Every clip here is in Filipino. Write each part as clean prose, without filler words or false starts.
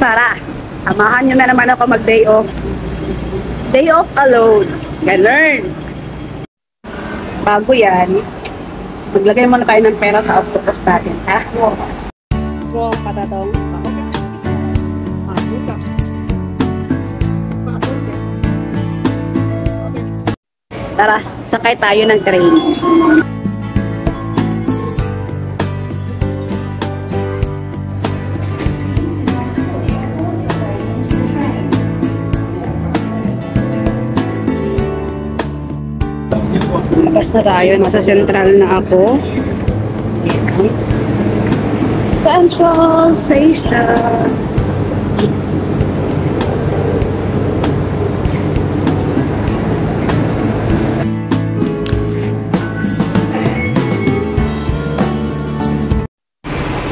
Tara, samahan nyo na naman ako mag-day off. Day off alone. Ganun. Bago yan, maglagay muna tayo ng pera sa octopus natin, ha? Wow, patatong. Tara, sakay tayo ng train. Labas na tayo, nasa central na ako. Central Station.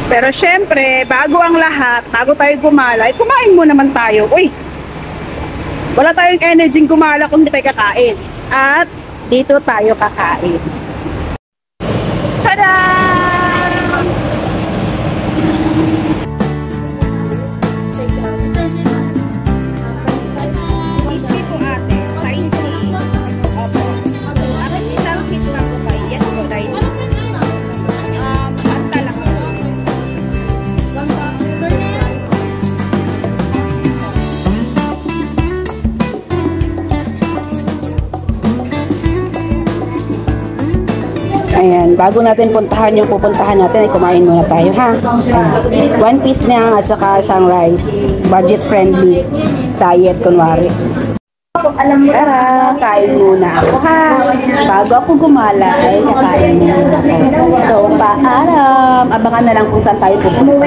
Pero syempre, bago ang lahat, bago tayo gumala, kumain mo naman tayo. Uy! Wala tayong energy gumala kung hindi tayo kakain. At dito tayo kakain. Tada! Spicy po ate, spicy. Opo. Tapos isang peach mango pie. Yes po, tayo. Santa lang. Ayan, bago natin puntahan yung pupuntahan natin, ay kumain muna tayo, ha? Ayan. One piece na at saka isang rice. Budget friendly. Diet, kunwari. Tara, kain muna ako, ha? Bago ako gumala, ay kakain muna ako. So, paalam. Abangan na lang kung saan tayo pupunta.